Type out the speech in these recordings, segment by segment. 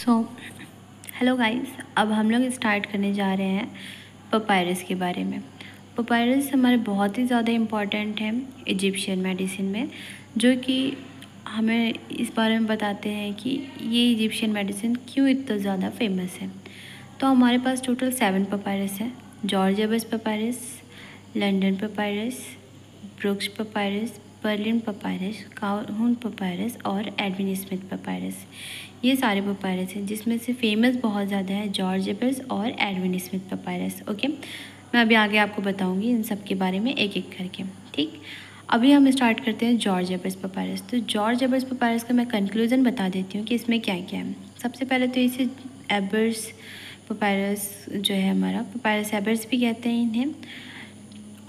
So hello guys, अब हम लोग स्टार्ट करने जा रहे हैं पपायरस के बारे में। पपायरस हमारे बहुत ही ज़्यादा इम्पॉर्टेंट है इजिप्शियन मेडिसिन में, जो कि हमें इस बारे में बताते हैं कि ये इजिप्शियन मेडिसिन क्यों इतना ज़्यादा फेमस है। तो हमारे पास टोटल 7 पपायरस है। George Ebers papyrus, London papyrus, Brooks papyrus, Berlin papyrus, Kahun papyrus और एडविन स्मिथ पपायरस। ये सारे पपायरस हैं, जिसमें से फेमस बहुत ज़्यादा है जॉर्ज एबर्स और एडविन स्मिथ पपायरस। ओके, मैं अभी आगे आपको बताऊंगी इन सब के बारे में एक एक करके। ठीक, अभी हम स्टार्ट करते हैं जॉर्ज एबर्स पपायरस। तो जॉर्ज एबर्स पपायरस का मैं कंक्लूजन बता देती हूँ कि इसमें क्या क्या है। सबसे पहले तो इसे एबर्स पपायरस जो है हमारा, पपायरस एबर्स भी कहते हैं इन्हें,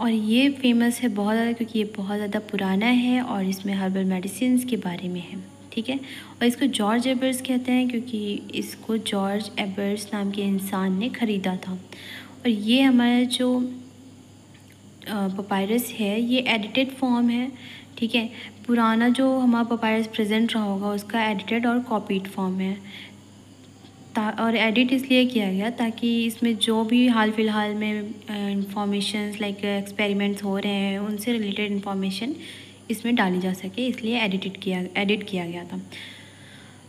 और ये फेमस है बहुत ज़्यादा क्योंकि ये बहुत ज़्यादा पुराना है और इसमें हर्बल मेडिसिन के बारे में है। ठीक है, और इसको जॉर्ज एबर्स कहते हैं क्योंकि इसको जॉर्ज एबर्स नाम के इंसान ने ख़रीदा था। और ये हमारा जो पपायरस है ये एडिटेड फॉर्म है। ठीक है, पुराना जो हमारा पपायरस प्रेजेंट रहा होगा उसका एडिटेड और कॉपीड फॉर्म है। और एडिट इसलिए किया गया ताकि इसमें जो भी हाल फिलहाल में इंफॉर्मेशंस लाइक एक्सपेरिमेंट्स हो रहे हैं उनसे रिलेटेड इन्फॉर्मेशन इसमें डाली जा सके, इसलिए एडिट किया गया था।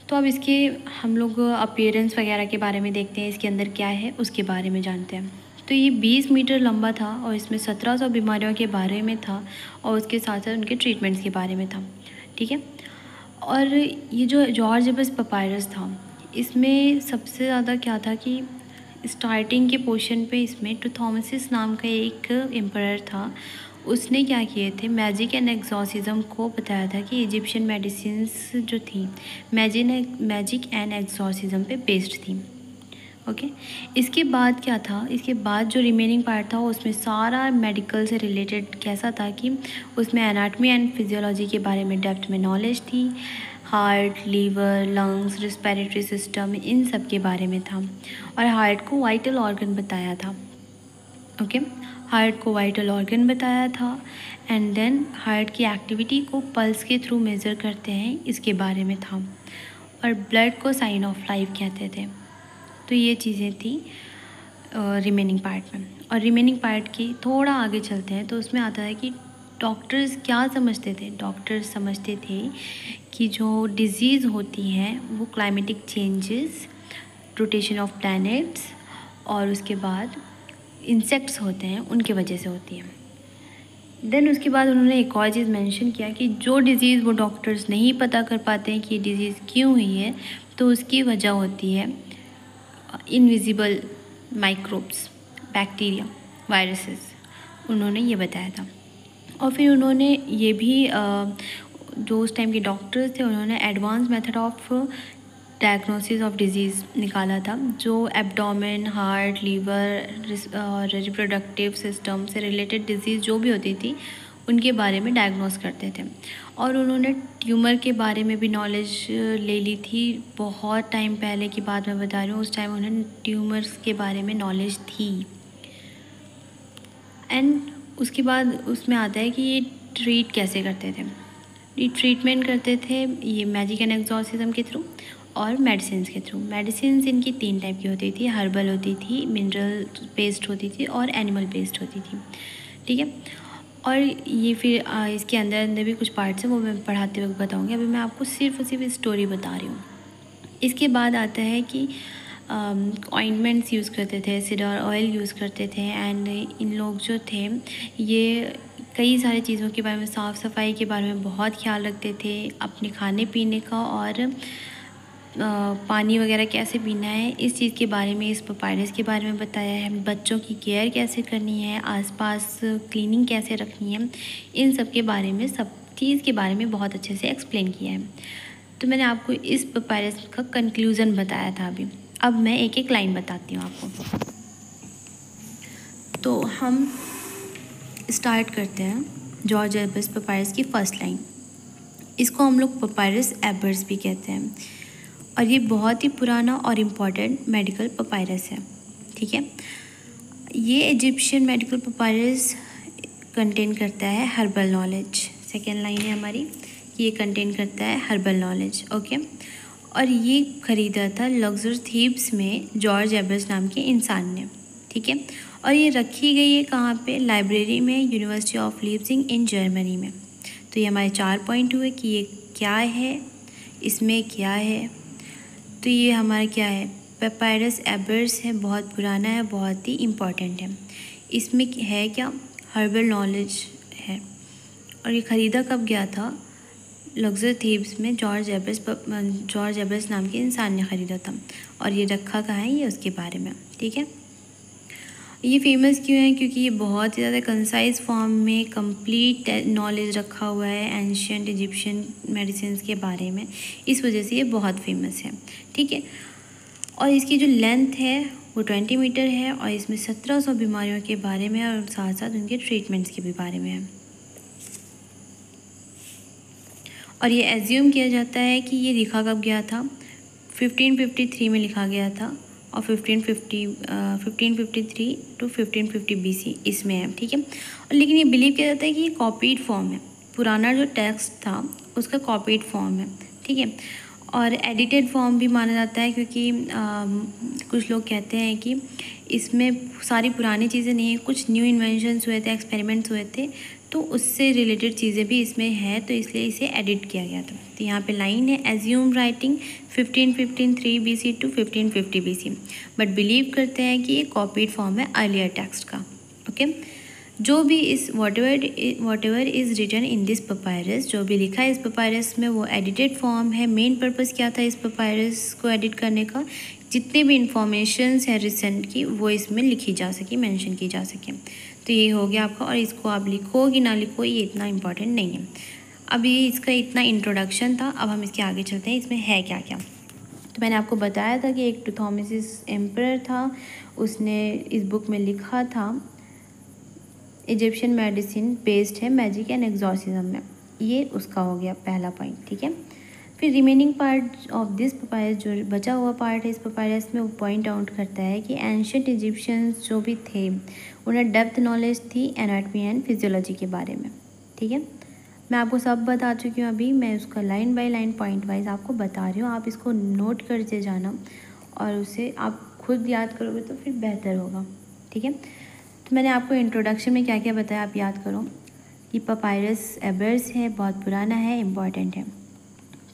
तो अब इसके हम लोग अपीयरेंस वगैरह के बारे में देखते हैं, इसके अंदर क्या है उसके बारे में जानते हैं। तो ये 20 मीटर लंबा था और इसमें 1700 बीमारियों के बारे में था और उसके साथ साथ उनके ट्रीटमेंट्स के बारे में था। ठीक है, और ये जो जॉर्ज एबर्स पपायरस था इसमें सबसे ज़्यादा क्या था कि स्टार्टिंग के पोर्शन पे इसमें टूथोमसिस नाम का एक एम्परर था। उसने क्या किए थे, मैजिक एंड एक्सॉर्सिज्म को बताया था कि इजिप्शियन मेडिसिन्स जो थी मैजिक एंड एक्सॉर्सिज्म पे बेस्ड थी। ओके, इसके बाद क्या था, इसके बाद जो रिमेनिंग पार्ट था उसमें सारा मेडिकल से रिलेटेड कैसा था कि उसमें एनाटमी एंड फिजियोलॉजी के बारे में डेप्थ में नॉलेज थी। Heart, liver, lungs, respiratory system, इन सब के बारे में था। और हार्ट को वाइटल ऑर्गन बताया था। ओके, हार्ट को वाइटल ऑर्गन बताया था एंड देन हार्ट की एक्टिविटी को पल्स के थ्रू मेज़र करते हैं इसके बारे में था। और ब्लड को साइन ऑफ लाइफ कहते थे। तो ये चीज़ें थी रिमेनिंग पार्ट में। और रिमेनिंग पार्ट की थोड़ा आगे चलते हैं तो उसमें आता है कि डॉक्टर्स क्या समझते थे। डॉक्टर्स समझते थे कि जो डिज़ीज़ होती हैं वो climatic changes, rotation of planets और उसके बाद इंसेक्ट्स होते हैं उनके वजह से होती हैं। देन उसके बाद उन्होंने एक और चीज़ मेंशन किया कि जो डिज़ीज़ वो डॉक्टर्स नहीं पता कर पाते हैं कि ये डिज़ीज़ क्यों हुई है, तो उसकी वजह होती है इनविजिबल माइक्रोब्स, बैक्टीरिया, वायरसेस, उन्होंने ये बताया था। और फिर उन्होंने ये भी जो उस टाइम के डॉक्टर्स थे उन्होंने advance method of diagnosis of disease निकाला था, जो एब्डोमेन, हार्ट, लीवर और रिप्रोडक्टिव सिस्टम से रिलेटेड डिजीज़ जो भी होती थी उनके बारे में डायग्नोस करते थे। और उन्होंने ट्यूमर के बारे में भी नॉलेज ले ली थी। बहुत टाइम पहले की बात मैं बता रही हूँ, उस टाइम उन्हें ट्यूमर्स के बारे में नॉलेज थी। एंड उसके बाद उसमें आता है कि ये ट्रीट कैसे करते थे। ये ट्रीटमेंट करते थे ये मैजिक एंड एक्सॉर्सिज्म के थ्रू और मेडिसिन के थ्रू। मेडिसिन इनकी 3 टाइप की होती थी, हर्बल होती थी, मिनरल बेस्ड होती थी और एनिमल बेस्ड होती थी। ठीक है, और ये फिर इसके अंदर भी कुछ पार्ट्स हैं वो मैं पढ़ाते हुए बताऊँगी। अभी मैं आपको सिर्फ स्टोरी बता रही हूँ। इसके बाद आता है कि ऑइंटमेंट्स यूज़ करते थे, सीडर ऑयल यूज़ करते थे। एंड इन लोग जो थे ये कई सारी चीज़ों के बारे में, साफ़ सफाई के बारे में बहुत ख्याल रखते थे, अपने खाने पीने का और पानी वगैरह कैसे पीना है इस चीज़ के बारे में, इस पपायरस के बारे में बताया है। बच्चों की केयर कैसे करनी है, आसपास क्लीनिंग कैसे रखनी है, इन सब के बारे में, सब चीज़ के बारे में बहुत अच्छे से एक्सप्लेन किया है। तो मैंने आपको इस पपायरस का कंक्लूज़न बताया था अभी। अब मैं एक एक लाइन बताती हूँ आपको। तो हम स्टार्ट करते हैं जॉर्ज एबर्स पपायरस की फर्स्ट लाइन। इसको हम लोग पपायरस एबर्स भी कहते हैं और ये बहुत ही पुराना और इम्पॉर्टेंट मेडिकल पपायरस है। ठीक है, ये इजिप्शियन मेडिकल पपायरस कंटेन करता है हर्बल नॉलेज। सेकेंड लाइन है हमारी कि ये कंटेन करता है हर्बल नॉलेज। ओके, और ये ख़रीदा था लग्जर थीव्स में जॉर्ज एबर्स नाम के इंसान ने, ठीक है। और ये रखी गई है कहाँ पे? लाइब्रेरी में, university of Leipzig in Germany में। तो ये हमारे 4 पॉइंट हुए कि ये क्या है, इसमें क्या है। तो ये हमारा क्या है? पेपायरस एबर्स है, बहुत पुराना है, बहुत ही इम्पॉर्टेंट है। इसमें है क्या? हर्बल नॉलेज है। और ये ख़रीदा कब गया था? लग्जर थीव्स में जॉर्ज एबर्स नाम के इंसान ने ख़रीदा था। और ये रखा कहाँ है? ये उसके बारे में, ठीक है। ये फेमस क्यों है? क्योंकि ये बहुत ही ज़्यादा कंसाइज फॉर्म में कंप्लीट नॉलेज रखा हुआ है एंशियंट इजिप्शियन मेडिसिन के बारे में, इस वजह से ये बहुत फेमस है, ठीक है। और इसकी जो लेंथ है वो 20 मीटर है और इसमें 1700 बीमारियों के बारे में और साथ साथ उनके ट्रीटमेंट्स के भी बारे में है। और ये एज्यूम किया जाता है कि ये लिखा कब गया था? 1553 में लिखा गया था और 1553 टू 1550 BC इसमें है, ठीक है। और लेकिन ये बिलीव किया जाता है कि ये कॉपीड फॉर्म है, पुराना जो टेक्स्ट था उसका कॉपीड फॉर्म है, ठीक है। और एडिटेड फॉर्म भी माना जाता है क्योंकि कुछ लोग कहते हैं कि इसमें सारी पुरानी चीज़ें नहीं है, कुछ न्यू इन्वेंशंस हुए थे, एक्सपेरिमेंट्स हुए थे, तो उससे रिलेटेड चीज़ें भी इसमें है, तो इसलिए इसे एडिट किया गया था। तो यहाँ पे लाइन है assume writing 1553 BC to 1550 BC, but believe करते हैं कि ये कॉपीड फॉर्म है अर्लियर टेक्स्ट का, ओके। जो भी इस whatever is written in this papyrus, जो भी लिखा है इस पपायरस में वो एडिटेड फॉर्म है। मेन पर्पस क्या था इस पपायरस को एडिट करने का? जितने भी इंफॉर्मेशंस है रिसेंट की वो इसमें लिखी जा सके, मेंशन की जा सके। तो ये हो गया आपका। और इसको आप लिखो कि ना लिखो ये इतना इम्पॉर्टेंट नहीं है। अब ये इसका इतना इंट्रोडक्शन था, अब हम इसके आगे चलते हैं इसमें है क्या क्या। तो मैंने आपको बताया था कि एक टुथोमिसिस एम्परर था, उसने इस बुक में लिखा था इजिप्शियन मेडिसिन बेस्ड है मैजिक एंड एक्सॉर्सिज्म में। ये उसका हो गया पहला पॉइंट, ठीक है। फिर remaining part of this papyrus, जो बचा हुआ पार्ट है इस पपायरस में, वो पॉइंट आउट करता है कि एंशियंट इजिप्शियंस जो भी थे उन्हें डेप्थ नॉलेज थी एनाटमी एंड फिजियोलॉजी के बारे में, ठीक है। मैं आपको सब बता चुकी हूँ, अभी मैं उसका line by line point wise आपको बता रही हूँ, आप इसको नोट करते जाना और उसे आप खुद याद करोगे तो फिर बेहतर होगा, ठीक है। तो मैंने आपको इंट्रोडक्शन में क्या क्या बताया आप याद करो कि पपायरस एबर्स है, बहुत पुराना है, इम्पॉर्टेंट है।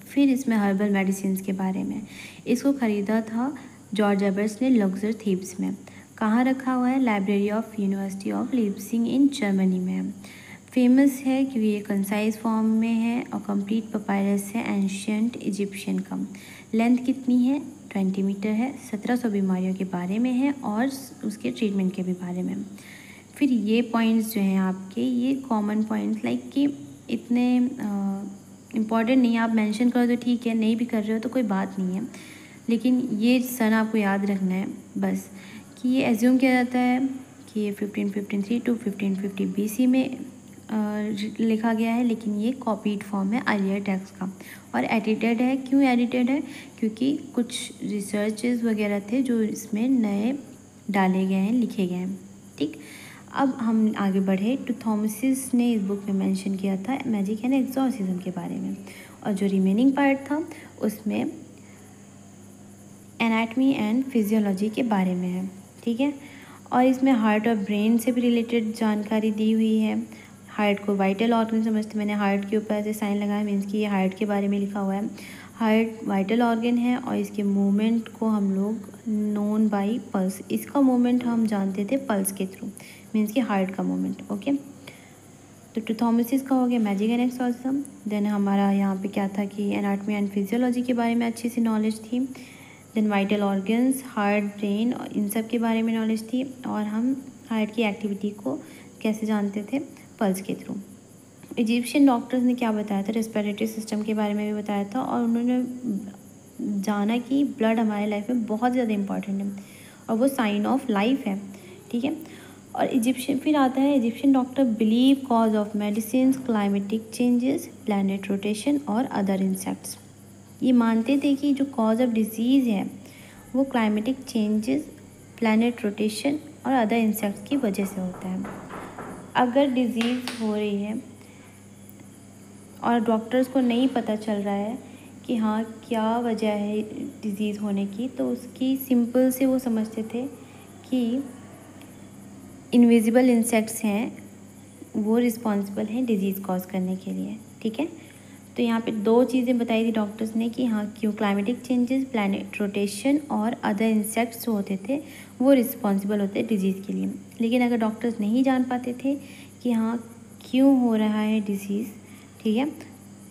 फिर इसमें हर्बल मेडिसिन के बारे में, इसको ख़रीदा था जॉर्ज एबर्स ने लग्जर थीव्स में। कहाँ रखा हुआ है? Library of university of Leipzig in Germany में। फेमस है क्योंकि ये कंसाइज फॉर्म में है और कंप्लीट पपायरस है एंशियंट इजिप्शियन का। लेंथ कितनी है? 20 मीटर है, 1700 बीमारियों के बारे में है और उसके ट्रीटमेंट के भी बारे में। फिर ये पॉइंट्स जो हैं आपके, ये कॉमन पॉइंट्स लाइक कि इतने इम्पॉर्टेंट नहीं है, आप मेंशन करो तो ठीक है, नहीं भी कर रहे हो तो कोई बात नहीं है, लेकिन ये सन आपको याद रखना है बस कि ये एज्यूम किया जाता है कि ये 1553 टू 1550 BC में लिखा गया है, लेकिन ये कॉपीड फॉर्म है अर्लियर टेक्स्ट का और एडिटेड है। क्यों एडिटेड है? क्योंकि कुछ रिसर्चेस वगैरह थे जो इसमें नए डाले गए हैं, लिखे गए हैं, ठीक। अब हम आगे बढ़े। टुथोमिसिस ने इस बुक में मेंशन किया था मैजिक एंड एक्सॉर्सिज्म के बारे में, और जो रिमेनिंग पार्ट था उसमें एनाटमी एंड फिजियोलॉजी के बारे में है, ठीक है। और इसमें हार्ट और ब्रेन से भी रिलेटेड जानकारी दी हुई है। हार्ट को वाइटल ऑर्गन समझते, मैंने हार्ट के ऊपर ऐसे साइन लगाया, मीन्स कि ये हार्ट के बारे में लिखा हुआ है। हार्ट वाइटल ऑर्गन है और इसके मूवमेंट को हम लोग नोन बाई पल्स, इसका मूवमेंट हम जानते थे पल्स के थ्रू, मीन्स कि हार्ट का मूवमेंट, ओके। तो टुथोमिसिस का हो गया मैजिक एंड एक्सॉर्सिज्म। देन हमारा यहाँ पे क्या था कि एनाटमी एंड फिजियोलॉजी के बारे में अच्छी सी नॉलेज थी। Then vital organs, heart, brain और इन सब के बारे में नॉलेज थी। और हम हार्ट की एक्टिविटी को कैसे जानते थे? पल्स के थ्रू। इजिप्शियन डॉक्टर्स ने क्या बताया था? रेस्पिरेटरी सिस्टम के बारे में भी बताया था और उन्होंने जाना कि ब्लड हमारे लाइफ में बहुत ज़्यादा इंपॉर्टेंट है और वो साइन ऑफ लाइफ है, ठीक है। और इजिप्शियन फिर आता है Egyptian doctor believe cause of medicine, climatic changes, planet rotation और अदर इंसेक्ट्स। ये मानते थे कि जो कॉज ऑफ डिजीज़ है वो क्लाइमेटिक चेंजेस, प्लैनेट रोटेशन और अदर इंसेक्ट्स की वजह से होता है। अगर डिज़ीज़ हो रही है और डॉक्टर्स को नहीं पता चल रहा है कि हाँ क्या वजह है डिज़ीज़ होने की, तो उसकी सिंपल से वो समझते थे कि इनविजिबल इंसेक्ट्स हैं, वो रिस्पॉन्सिबल हैं डिज़ीज़ कॉज करने के लिए। ठीक है, तो यहाँ पे 2 चीज़ें बताई थी डॉक्टर्स ने कि हाँ क्यों क्लाइमेटिक चेंजेस, प्लैनेट रोटेशन और अदर इंसेक्ट्स जो होते थे वो रिस्पॉन्सिबल होते डिज़ीज़ के लिए। लेकिन अगर डॉक्टर्स नहीं जान पाते थे कि हाँ क्यों हो रहा है डिज़ीज़, ठीक है,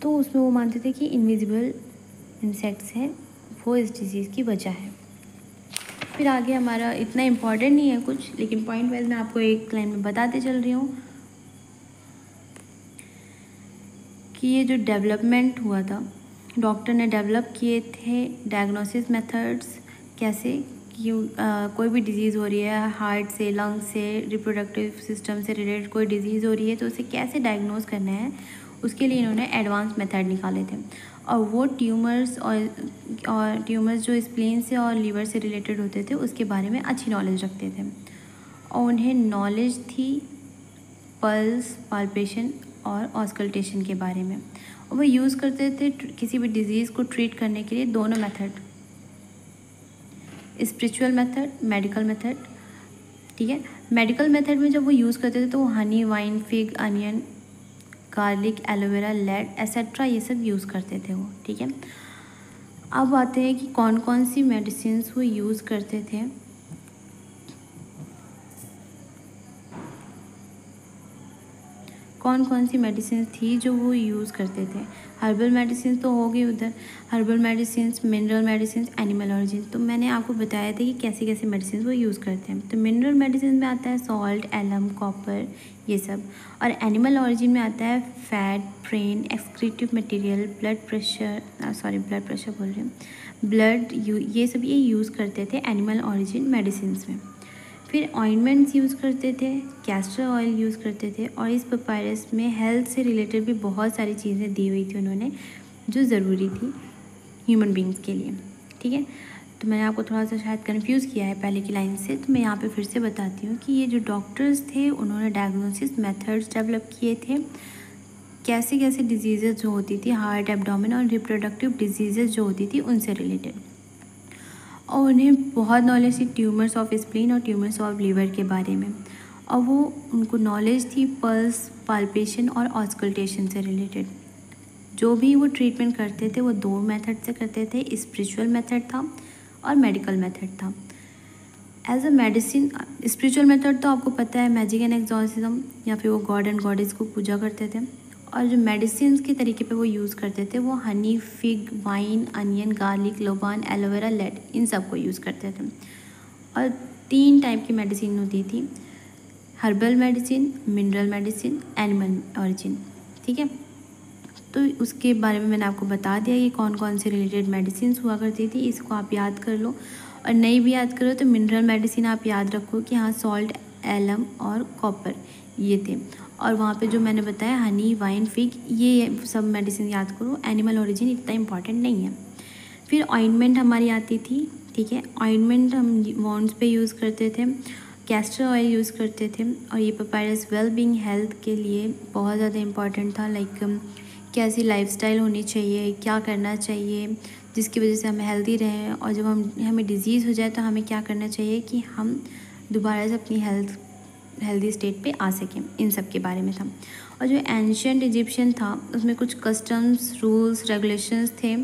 तो उसमें वो मानते थे कि इनविजिबल इंसेक्ट्स हैं वो इस डिज़ीज़ की वजह है। फिर आगे हमारा इतना इम्पॉर्टेंट नहीं है कुछ, लेकिन पॉइंट वाइज मैं आपको एक लाइन में बताते चल रही हूँ कि ये जो डेवलपमेंट हुआ था, डॉक्टर ने डेवलप किए थे डायग्नोसिस मेथड्स, कैसे कि कोई भी डिज़ीज़ हो रही है, हार्ट से, लंग्स से, रिप्रोडक्टिव सिस्टम से रिलेटेड कोई डिज़ीज़ हो रही है तो उसे कैसे डायग्नोस करना है, उसके लिए इन्होंने एडवांस मेथड निकाले थे। और वो ट्यूमर्स और ट्यूमर्स जो स्प्लीन से और लीवर से रिलेटेड होते थे उसके बारे में अच्छी नॉलेज रखते थे, और उन्हें नॉलेज थी पल्स, पाल्पेशन और ऑस्कल्टेशन के बारे में। और वो यूज़ करते थे किसी भी डिज़ीज़ को ट्रीट करने के लिए दोनों method, spiritual method, medical method. ठीक है, मेडिकल मेथड में जब वो यूज़ करते थे तो वो honey, wine, fig, onion, garlic, aloe vera, लेड एसेट्रा ये सब यूज़ करते थे वो। ठीक है, अब आते हैं कि कौन कौन सी मेडिसिन वो यूज़ करते थे। कौन कौन सी मेडिसिन थी जो वो यूज़ करते थे। हर्बल मेडिसिन तो हो गई उधर, herbal medicine, mineral medicine, animal origin. तो मैंने आपको बताया था कि कैसे कैसे मेडिसिन वो यूज़ करते हैं। तो मिनरल मेडिसिन में आता है सॉल्ट, एलम, कॉपर ये सब, और एनिमल ऑरिजिन में आता है fat, brain, excretive material, blood pressure बोल रही हूँ, ब्लड, ये सब ये यूज़ करते थे एनिमल ऑरिजिन मेडिसिन में। फिर ऑइंटमेंट्स यूज़ करते थे, कैस्टर ऑयल यूज़ करते थे, और इस पपायरस में हेल्थ से रिलेटेड भी बहुत सारी चीज़ें दी हुई थी उन्होंने जो ज़रूरी थी ह्यूमन बींग्स के लिए। ठीक है, तो मैंने आपको थोड़ा सा शायद कंफ्यूज किया है पहले की लाइन से, तो मैं यहाँ पे फिर से बताती हूँ कि ये जो डॉक्टर्स थे उन्होंने डायग्नोसिस मेथड्स डेवलप किए थे, कैसे कैसे डिजीज़ेज जो होती थी, हार्ट, एब्डोमेन और रिप्रोडक्टिव डिजीज़ेज जो होती थी उनसे रिलेटेड, और उन्हें बहुत नॉलेज थी ट्यूमर्स ऑफ स्प्लीन और ट्यूमर्स ऑफ लीवर के बारे में, और वो उनको नॉलेज थी पल्स, पाल्पेशन और ऑस्कल्टेशन से रिलेटेड। जो भी वो ट्रीटमेंट करते थे वो 2 मेथड से करते थे, स्पिरिचुअल मेथड था और मेडिकल मेथड था। As a medicine, spiritual method तो आपको पता है मैजिक एंड एक्सॉर्सिज्म, या फिर वो गॉड एंड गॉडेस को पूजा करते थे, और जो मेडिसिन के तरीके पे वो यूज़ करते थे वो Honey, fig, wine, onion, garlic, लोबान, एलोवेरा, लेड इन सब को यूज़ करते थे। और 3 टाइप की मेडिसिन होती थी, herbal medicine, mineral medicine, animal origin. ठीक है, तो उसके बारे में मैंने आपको बता दिया कि कौन कौन से रिलेटेड मेडिसिन हुआ करती थी, इसको आप याद कर लो, और नहीं भी याद करो तो मिनरल मेडिसिन आप याद रखो कि हाँ सॉल्ट, एलम और कॉपर ये थे, और वहाँ पे जो मैंने बताया हनी, वाइन, फिग ये सब मेडिसिन याद करो। एनिमल ओरिजिन इतना इम्पॉर्टेंट नहीं है। फिर ऑइंटमेंट हमारी आती थी। ठीक है, ऑइंटमेंट हम वॉन्ड्स पे यूज़ करते थे, कैस्टर ऑयल यूज़ करते थे, और ये पपायरस वेल बीइंग हेल्थ के लिए बहुत ज़्यादा इम्पॉर्टेंट था। लाइक कैसी लाइफस्टाइल होनी चाहिए, क्या करना चाहिए जिसकी वजह से हम हेल्दी रहें, और जब हमें डिज़ीज़ हो जाए तो हमें क्या करना चाहिए कि हम दोबारा से अपनी हेल्दी स्टेट पे आ सकें, इन सब के बारे में था। और जो एंशियंट इजिप्शियन था उसमें कुछ कस्टम्स, रूल्स, रेगुलेशंस थे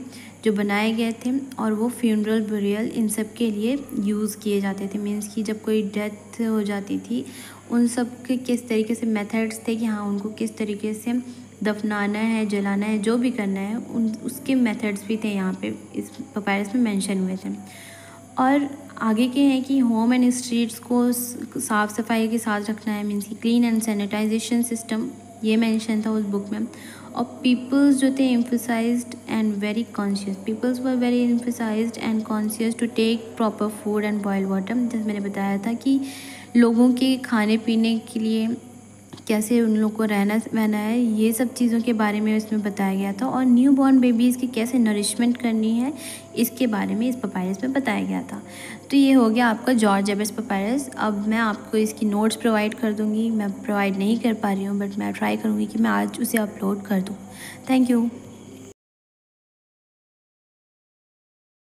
जो बनाए गए थे, और वो फ्यूनरल, बुरियल इन सब के लिए यूज़ किए जाते थे। मीन्स कि जब कोई डेथ हो जाती थी उन सब के किस तरीके से मेथड्स थे कि हाँ उनको किस तरीके से दफनाना है, जलाना है, जो भी करना है उसके मेथड्स भी थे यहाँ पे इस पपायरस में मेंशन हुए थे। और आगे के हैं कि होम एंड स्ट्रीट्स को साफ़ सफाई के साथ रखना है, मीन्स कि क्लीन एंड सैनिटाइजेशन सिस्टम ये मेंशन था उस बुक में। और पीपल्स जो थे emphasised and very conscious, peoples were very emphasised and conscious to take proper food and boil water. जैसे मैंने बताया था कि लोगों के खाने पीने के लिए कैसे उन लोग को रहना है, ये सब चीज़ों के बारे में इसमें बताया गया था। और न्यू बॉर्न बेबीज़ की कैसे नरिशमेंट करनी है इसके बारे में इस पपायरस में बताया गया था। तो ये हो गया आपका जॉर्ज एबर्स पपायरस। अब मैं आपको इसकी नोट्स प्रोवाइड कर दूँगी, मैं प्रोवाइड नहीं कर पा रही हूँ बट मैं ट्राई करूँगी कि मैं आज उसे अपलोड कर दूँ। Thank you.